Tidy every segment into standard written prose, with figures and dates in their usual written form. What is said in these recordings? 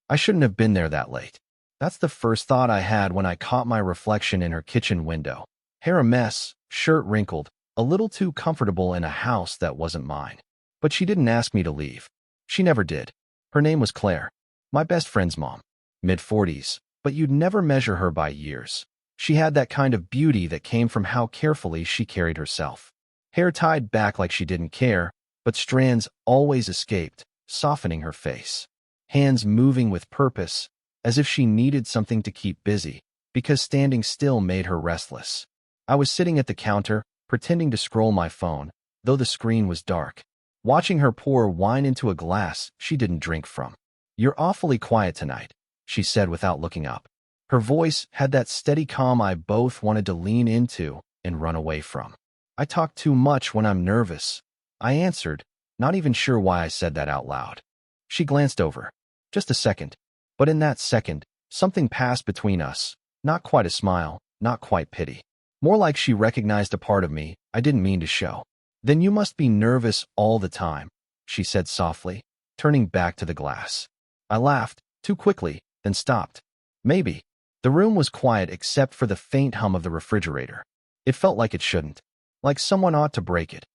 I shouldn't have been there that late. That's the first thought I had when I caught my reflection in her kitchen window. Hair a mess, shirt wrinkled, a little too comfortable in a house that wasn't mine. But she didn't ask me to leave. She never did. Her name was Claire. My best friend's mom. Mid-40s, but you'd never measure her by years. She had that kind of beauty that came from how carefully she carried herself. Hair tied back like she didn't care, but strands always escaped, softening her face. Hands moving with purpose, as if she needed something to keep busy, because standing still made her restless. I was sitting at the counter, pretending to scroll my phone, though the screen was dark, watching her pour wine into a glass she didn't drink from. "You're awfully quiet tonight," she said without looking up. Her voice had that steady calm I both wanted to lean into and run away from. "I talk too much when I'm nervous," I answered, not even sure why I said that out loud. She glanced over. Just a second. But in that second, something passed between us. Not quite a smile, not quite pity. More like she recognized a part of me I didn't mean to show. "Then you must be nervous all the time," she said softly, turning back to the glass. I laughed, too quickly, then stopped. "Maybe." The room was quiet except for the faint hum of the refrigerator. It felt like it shouldn't. Like someone ought to break it.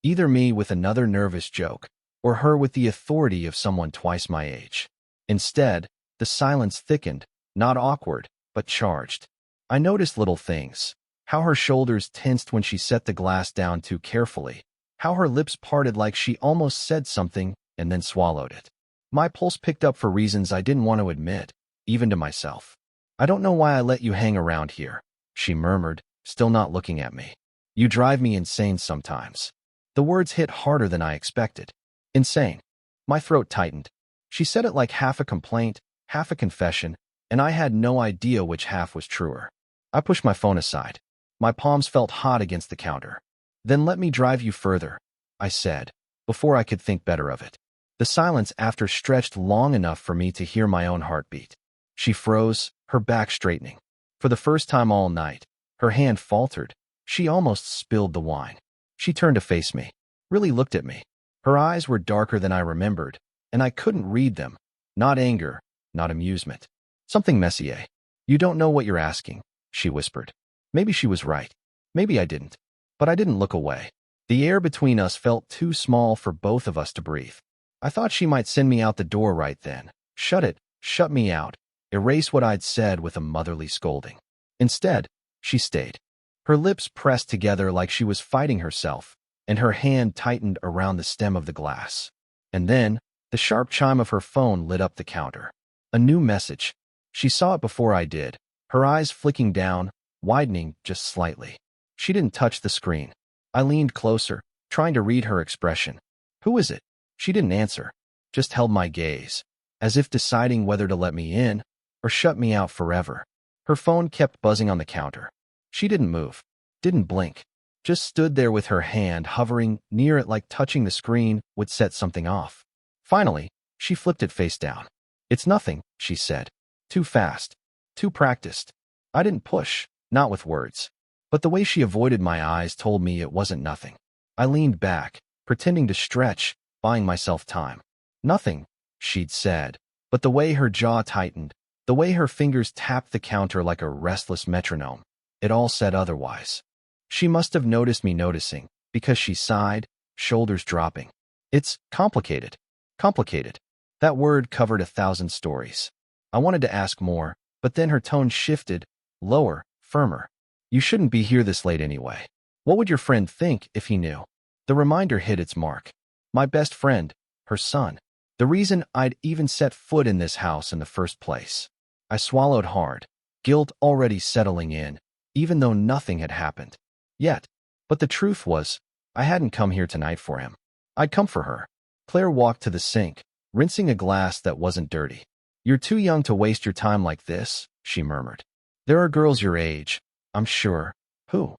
Either me with another nervous joke, or her with the authority of someone twice my age. Instead, the silence thickened, not awkward, but charged. I noticed little things. How her shoulders tensed when she set the glass down too carefully. How her lips parted like she almost said something and then swallowed it. My pulse picked up for reasons I didn't want to admit, even to myself. "I don't know why I let you hang around here," she murmured, still not looking at me. "You drive me insane sometimes." The words hit harder than I expected. Insane. My throat tightened. She said it like half a complaint, half a confession, and I had no idea which half was truer. I pushed my phone aside. My palms felt hot against the counter. "Then let me drive you further," I said, before I could think better of it. The silence after stretched long enough for me to hear my own heartbeat. She froze, her back straightening. For the first time all night, her hand faltered. She almost spilled the wine. She turned to face me, really looked at me. Her eyes were darker than I remembered, and I couldn't read them. Not anger, not amusement. Something messier. "You don't know what you're asking," she whispered. Maybe she was right. Maybe I didn't. But I didn't look away. The air between us felt too small for both of us to breathe. I thought she might send me out the door right then. Shut it, shut me out, erase what I'd said with a motherly scolding. Instead, she stayed. Her lips pressed together like she was fighting herself, and her hand tightened around the stem of the glass. And then, the sharp chime of her phone lit up the counter. A new message. She saw it before I did, her eyes flicking down, widening just slightly. She didn't touch the screen. I leaned closer, trying to read her expression. "Who is it?" She didn't answer, just held my gaze, as if deciding whether to let me in or shut me out forever. Her phone kept buzzing on the counter. She didn't move, didn't blink, just stood there with her hand hovering near it like touching the screen would set something off. Finally, she flipped it face down. "It's nothing," she said. Too fast, too practiced. I didn't push, not with words. But the way she avoided my eyes told me it wasn't nothing. I leaned back, pretending to stretch, buying myself time. "Nothing," she'd said, but the way her jaw tightened, the way her fingers tapped the counter like a restless metronome, it all said otherwise. She must have noticed me noticing, because she sighed, shoulders dropping. "It's complicated. Complicated." That word covered 1,000 stories. I wanted to ask more, but then her tone shifted, lower, firmer. "You shouldn't be here this late anyway. What would your friend think if he knew?" The reminder hit its mark. My best friend, her son. The reason I'd even set foot in this house in the first place. I swallowed hard, guilt already settling in, even though nothing had happened. Yet. But the truth was, I hadn't come here tonight for him. I'd come for her. Claire walked to the sink, rinsing a glass that wasn't dirty. "You're too young to waste your time like this," she murmured. "There are girls your age, I'm sure." "Who?"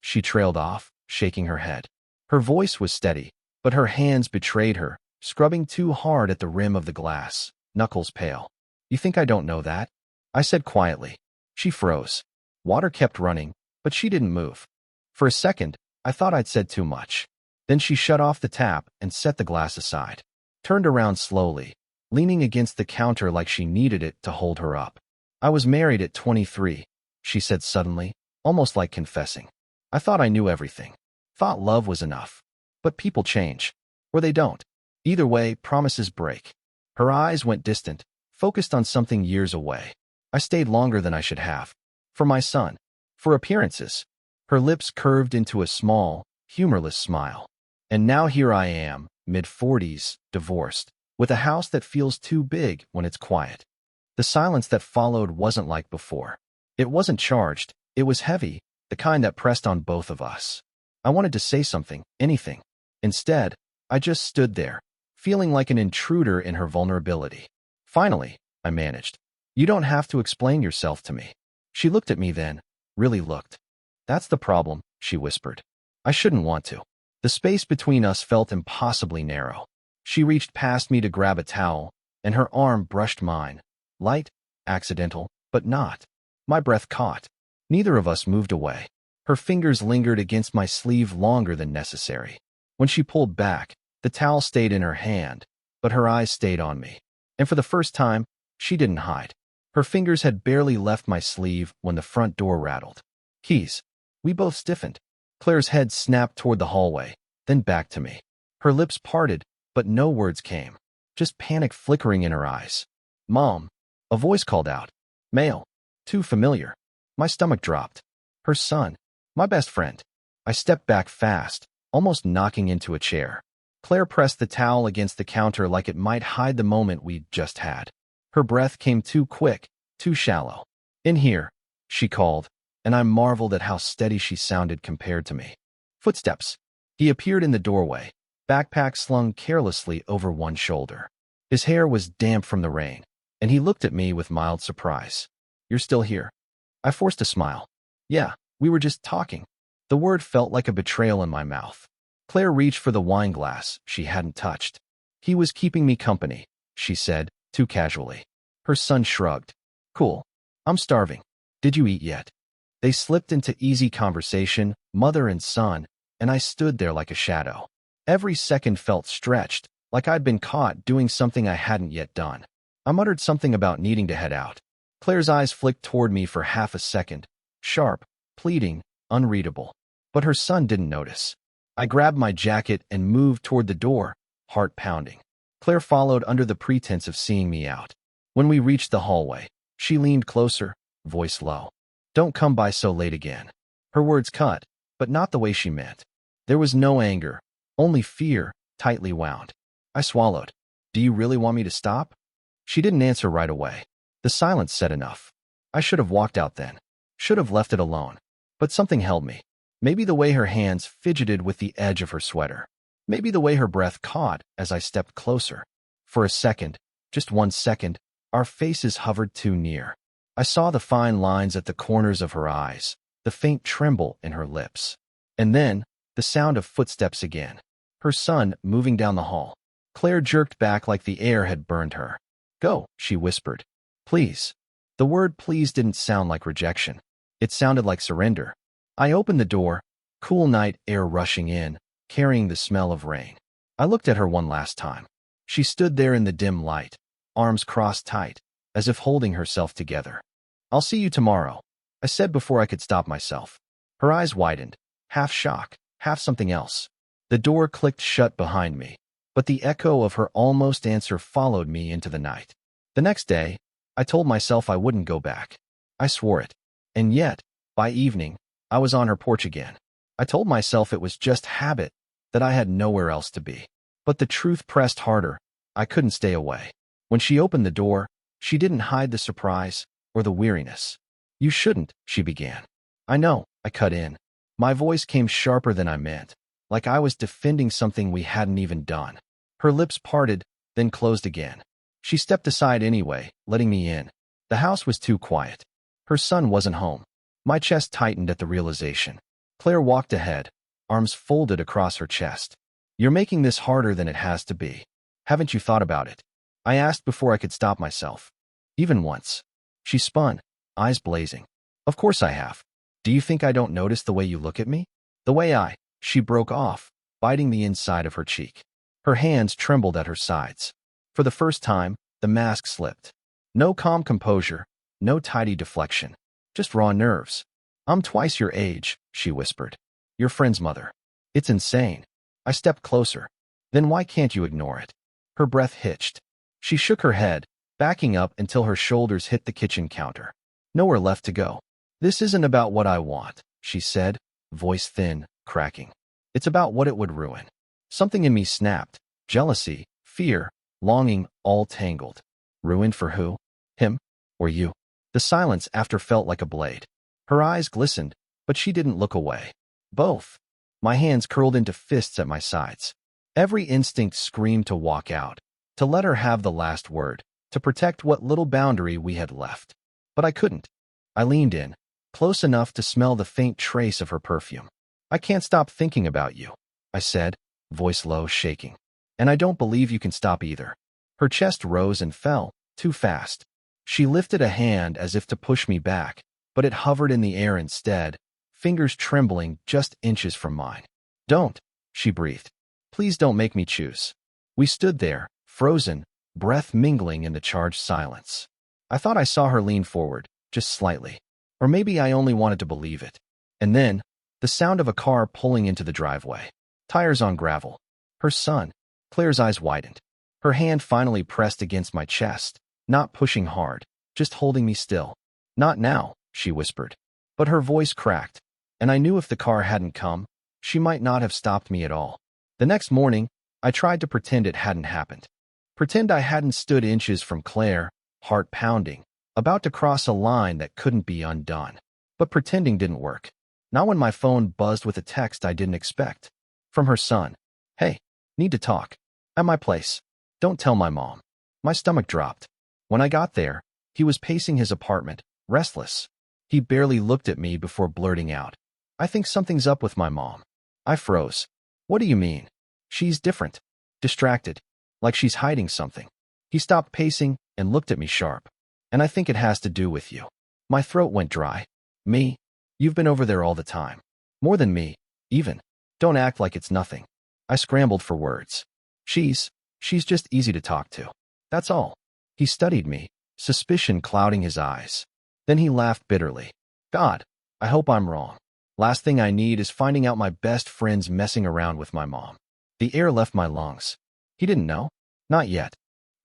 She trailed off, shaking her head. Her voice was steady, but her hands betrayed her, scrubbing too hard at the rim of the glass, knuckles pale. "You think I don't know that?" I said quietly. She froze. Water kept running, but she didn't move. For a second, I thought I'd said too much. Then she shut off the tap and set the glass aside. Turned around slowly, leaning against the counter like she needed it to hold her up. I was married at 23, she said suddenly, almost like confessing. I thought I knew everything. Thought love was enough. But people change. Or they don't. Either way, promises break. Her eyes went distant, focused on something years away. I stayed longer than I should have. For my son. For appearances. Her lips curved into a small, humorless smile. And now here I am, mid-40s, divorced, with a house that feels too big when it's quiet. The silence that followed wasn't like before. It wasn't charged, it was heavy, the kind that pressed on both of us. I wanted to say something, anything. Instead, I just stood there, feeling like an intruder in her vulnerability. Finally, I managed. You don't have to explain yourself to me. She looked at me then, really looked. That's the problem, she whispered. I shouldn't want to. The space between us felt impossibly narrow. She reached past me to grab a towel, and her arm brushed mine. Light, accidental, but not. My breath caught. Neither of us moved away. Her fingers lingered against my sleeve longer than necessary. When she pulled back, the towel stayed in her hand, but her eyes stayed on me. And for the first time, she didn't hide. Her fingers had barely left my sleeve when the front door rattled. Keys. We both stiffened. Claire's head snapped toward the hallway, then back to me. Her lips parted, but no words came. Just panic flickering in her eyes. Mom. A voice called out. Male. Too familiar. My stomach dropped. Her son. My best friend. I stepped back fast, almost knocking into a chair. Claire pressed the towel against the counter like it might hide the moment we'd just had. Her breath came too quick, too shallow. In here, she called, and I marveled at how steady she sounded compared to me. Footsteps. He appeared in the doorway, backpack slung carelessly over one shoulder. His hair was damp from the rain, and he looked at me with mild surprise. You're still here? I forced a smile. Yeah, we were just talking. The word felt like a betrayal in my mouth. Claire reached for the wine glass she hadn't touched. He was keeping me company, she said, too casually. Her son shrugged. Cool. I'm starving. Did you eat yet? They slipped into easy conversation, mother and son, and I stood there like a shadow. Every second felt stretched, like I'd been caught doing something I hadn't yet done. I muttered something about needing to head out. Claire's eyes flicked toward me for half a second, sharp, pleading, unreadable. But her son didn't notice. I grabbed my jacket and moved toward the door, heart pounding. Claire followed under the pretense of seeing me out. When we reached the hallway, she leaned closer, voice low. Don't come by so late again. Her words cut, but not the way she meant. There was no anger, only fear, tightly wound. I swallowed. Do you really want me to stop? She didn't answer right away. The silence said enough. I should have walked out then. Should have left it alone. But something held me. Maybe the way her hands fidgeted with the edge of her sweater. Maybe the way her breath caught as I stepped closer. For a second, just 1 second, our faces hovered too near. I saw the fine lines at the corners of her eyes, the faint tremble in her lips. And then, the sound of footsteps again. Her son moving down the hall. Claire jerked back like the air had burned her. Go, she whispered. Please. The word please didn't sound like rejection. It sounded like surrender. I opened the door, cool night air rushing in, carrying the smell of rain. I looked at her one last time. She stood there in the dim light, arms crossed tight, as if holding herself together. I'll see you tomorrow, I said before I could stop myself. Her eyes widened, half shock, half something else. The door clicked shut behind me, but the echo of her almost answer followed me into the night. The next day, I told myself I wouldn't go back. I swore it. And yet, by evening, I was on her porch again. I told myself it was just habit, that I had nowhere else to be. But the truth pressed harder. I couldn't stay away. When she opened the door, she didn't hide the surprise or the weariness. You shouldn't, she began. I know, I cut in. My voice came sharper than I meant, like I was defending something we hadn't even done. Her lips parted, then closed again. She stepped aside anyway, letting me in. The house was too quiet. Her son wasn't home. My chest tightened at the realization. Claire walked ahead, arms folded across her chest. You're making this harder than it has to be. Haven't you thought about it? I asked before I could stop myself. Even once. She spun, eyes blazing. Of course I have. Do you think I don't notice the way you look at me? The way She broke off, biting the inside of her cheek. Her hands trembled at her sides. For the first time, the mask slipped. No calm composure, no tidy deflection, just raw nerves. "I'm twice your age," she whispered. "Your friend's mother. It's insane." I stepped closer. "Then why can't you ignore it?" Her breath hitched. She shook her head, backing up until her shoulders hit the kitchen counter. Nowhere left to go. "This isn't about what I want," she said, voice thin, cracking. "It's about what it would ruin." Something in me snapped. Jealousy, fear, longing, all tangled. Ruined for who? Him? Or you? The silence after felt like a blade. Her eyes glistened, but she didn't look away. Both. My hands curled into fists at my sides. Every instinct screamed to walk out, to let her have the last word, to protect what little boundary we had left. But I couldn't. I leaned in, close enough to smell the faint trace of her perfume. "I can't stop thinking about you," I said, voice low, shaking. "And I don't believe you can stop either." Her chest rose and fell, too fast. She lifted a hand as if to push me back, but it hovered in the air instead, fingers trembling just inches from mine. "Don't," she breathed. "Please don't make me choose." We stood there, frozen, breath mingling in the charged silence. I thought I saw her lean forward, just slightly. Or maybe I only wanted to believe it. And then, the sound of a car pulling into the driveway. Tires on gravel. Her son. Claire's eyes widened. Her hand finally pressed against my chest, not pushing hard, just holding me still. "Not now," she whispered. But her voice cracked, and I knew if the car hadn't come, she might not have stopped me at all. The next morning, I tried to pretend it hadn't happened. Pretend I hadn't stood inches from Claire, heart pounding, about to cross a line that couldn't be undone. But pretending didn't work. Not when my phone buzzed with a text I didn't expect. From her son. "Hey, need to talk. At my place. Don't tell my mom." My stomach dropped. When I got there, he was pacing his apartment, restless. He barely looked at me before blurting out, "I think something's up with my mom." I froze. "What do you mean?" "She's different. Distracted. Like she's hiding something." He stopped pacing and looked at me sharp. "And I think it has to do with you." My throat went dry. "Me? You've been over there all the time. More than me, even. Don't act like it's nothing." I scrambled for words. She's just easy to talk to. That's all." He studied me, suspicion clouding his eyes. Then he laughed bitterly. "God, I hope I'm wrong. Last thing I need is finding out my best friend's messing around with my mom." The air left my lungs. He didn't know. Not yet.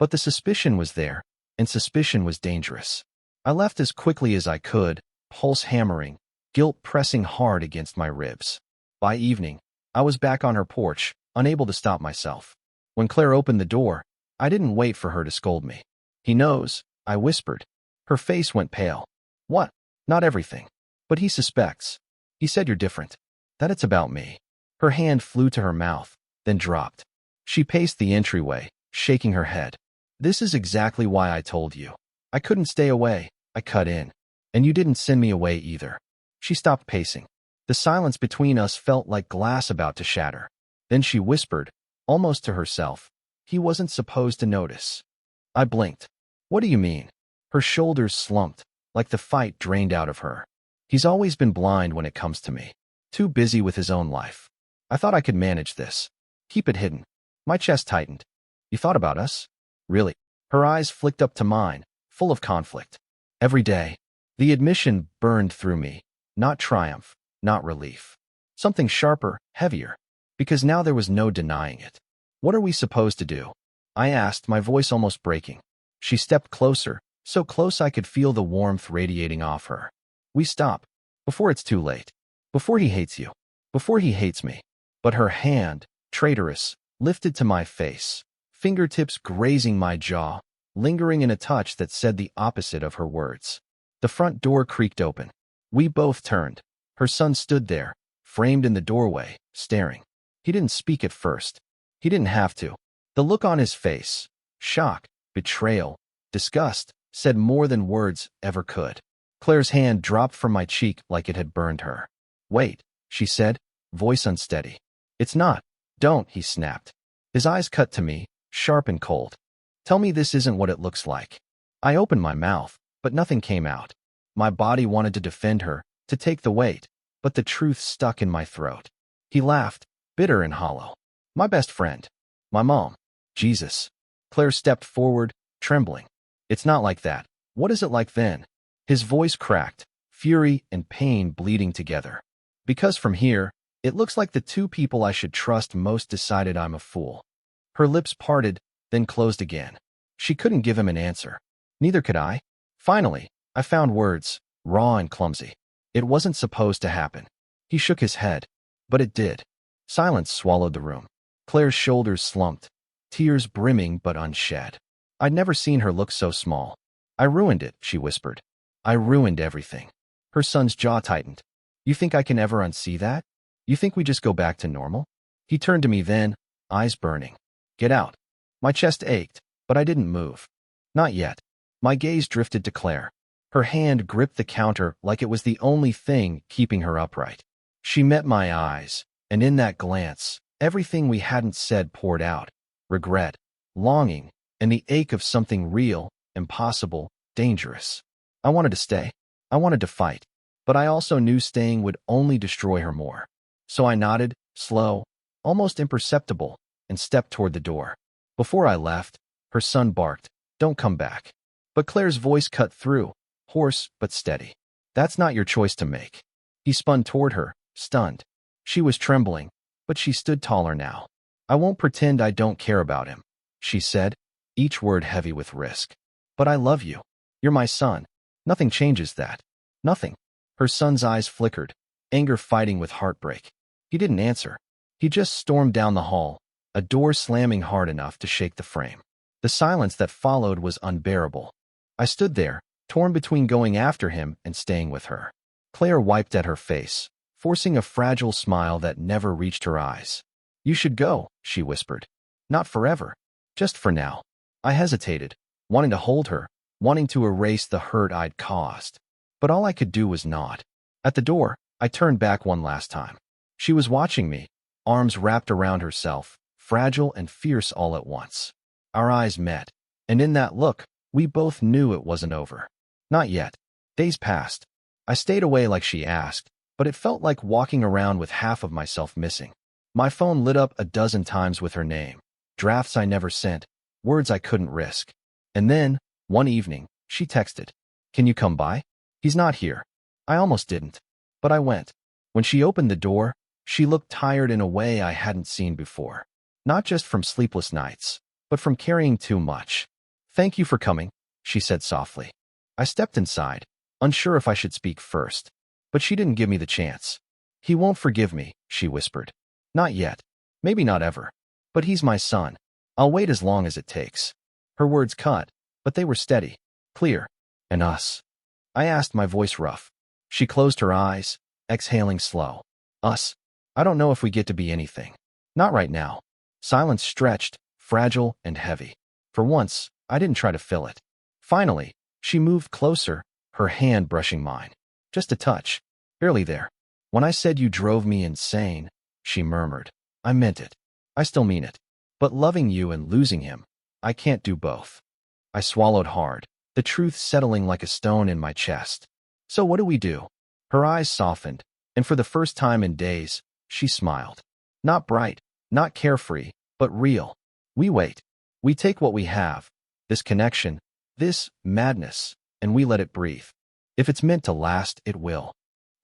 But the suspicion was there, and suspicion was dangerous. I left as quickly as I could, pulse hammering, guilt pressing hard against my ribs. By evening, I was back on her porch, unable to stop myself. When Claire opened the door, I didn't wait for her to scold me. "He knows," I whispered. Her face went pale. "What?" "Not everything. But he suspects. He said you're different. That it's about me." Her hand flew to her mouth, then dropped. She paced the entryway, shaking her head. "This is exactly why I told you. I couldn't stay away. I cut in. And you didn't send me away either." She stopped pacing. The silence between us felt like glass about to shatter. Then she whispered, almost to herself, "He wasn't supposed to notice." I blinked. "What do you mean?" Her shoulders slumped, like the fight drained out of her. "He's always been blind when it comes to me. Too busy with his own life. I thought I could manage this. Keep it hidden." My chest tightened. "You thought about us? Really?" Her eyes flicked up to mine, full of conflict. Every day. The admission burned through me. Not triumph, not relief. Something sharper, heavier. Because now there was no denying it. "What are we supposed to do?" I asked, my voice almost breaking. She stepped closer, so close I could feel the warmth radiating off her. "We stop. Before it's too late. Before he hates you. Before he hates me." But her hand, traitorous, lifted to my face, fingertips grazing my jaw, lingering in a touch that said the opposite of her words. The front door creaked open. We both turned. Her son stood there, framed in the doorway, staring. He didn't speak at first. He didn't have to. The look on his face, shock, betrayal, disgust, said more than words ever could. Claire's hand dropped from my cheek like it had burned her. "Wait," she said, voice unsteady. "It's not." "Don't," he snapped. His eyes cut to me, sharp and cold. "Tell me this isn't what it looks like." I opened my mouth, but nothing came out. My body wanted to defend her, to take the weight, but the truth stuck in my throat. He laughed, bitter and hollow. "My best friend. My mom. Jesus. Claire stepped forward, trembling. It's not like that. What is it like then? His voice cracked, fury and pain bleeding together. Because from here, it looks like the two people I should trust most decided I'm a fool. Her lips parted, then closed again. She couldn't give him an answer. Neither could I. Finally, I found words, raw and clumsy. It wasn't supposed to happen. He shook his head. But it did. Silence swallowed the room. Claire's shoulders slumped, tears brimming but unshed. I'd never seen her look so small. I ruined it, she whispered. I ruined everything. Her son's jaw tightened. You think I can ever unsee that? You think we just go back to normal? He turned to me then, eyes burning. Get out. My chest ached, but I didn't move. Not yet. My gaze drifted to Claire. Her hand gripped the counter like it was the only thing keeping her upright. She met my eyes, and in that glance, everything we hadn't said poured out. Regret, longing, and the ache of something real, impossible, dangerous. I wanted to stay. I wanted to fight. But I also knew staying would only destroy her more. So I nodded, slow, almost imperceptible, and stepped toward the door. Before I left, her son barked, "Don't come back." But Claire's voice cut through, hoarse but steady. "That's not your choice to make." He spun toward her, stunned. She was trembling, but she stood taller now. "I won't pretend I don't care about him," she said, each word heavy with risk. "But I love you. You're my son. Nothing changes that. Nothing." Her son's eyes flickered, anger fighting with heartbreak. He didn't answer. He just stormed down the hall, a door slamming hard enough to shake the frame. The silence that followed was unbearable. I stood there, torn between going after him and staying with her. Claire wiped at her face, forcing a fragile smile that never reached her eyes. "You should go," she whispered. "Not forever. Just for now." I hesitated, wanting to hold her, wanting to erase the hurt I'd caused. But all I could do was nod. At the door, I turned back one last time. She was watching me, arms wrapped around herself, fragile and fierce all at once. Our eyes met, and in that look, we both knew it wasn't over. Not yet. Days passed. I stayed away like she asked, but it felt like walking around with half of myself missing. My phone lit up a dozen times with her name, drafts I never sent, words I couldn't risk. And then, one evening, she texted, "Can you come by? He's not here." I almost didn't, but I went. When she opened the door, she looked tired in a way I hadn't seen before. Not just from sleepless nights, but from carrying too much. "Thank you for coming," she said softly. I stepped inside, unsure if I should speak first, but she didn't give me the chance. "He won't forgive me," she whispered. "Not yet. Maybe not ever. But he's my son. I'll wait as long as it takes." Her words cut, but they were steady, clear. "And us?" I asked, my voice rough. She closed her eyes, exhaling slow. "Us? I don't know if we get to be anything. Not right now." Silence stretched, fragile and heavy. For once, I didn't try to fill it. Finally, she moved closer, her hand brushing mine. Just a touch. Barely there. "When I said you drove me insane," she murmured, "I meant it. I still mean it. But loving you and losing him, I can't do both." I swallowed hard, the truth settling like a stone in my chest. "So what do we do?" Her eyes softened, and for the first time in days, she smiled. Not bright, not carefree, but real. We wait. We take what we have, this connection, this madness, and we let it breathe. If it's meant to last, it will.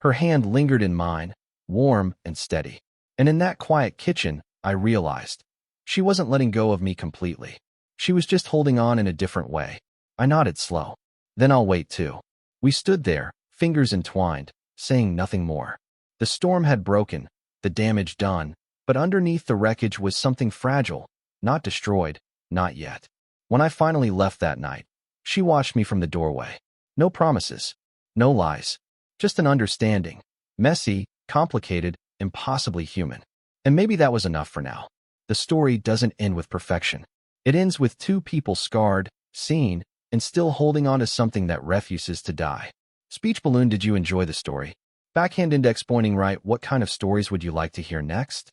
Her hand lingered in mine, warm and steady. And in that quiet kitchen, I realized she wasn't letting go of me completely. She was just holding on in a different way. I nodded slow. "Then I'll wait too." We stood there, fingers entwined, saying nothing more. The storm had broken, the damage done, but underneath the wreckage was something fragile, not destroyed, not yet. When I finally left that night, she watched me from the doorway. No promises, no lies, just an understanding. Messy, complicated, impossibly human. And maybe that was enough for now. The story doesn't end with perfection. It ends with two people scarred, seen, and still holding on to something that refuses to die. Speech balloon, did you enjoy the story? Backhand index pointing right, what kind of stories would you like to hear next?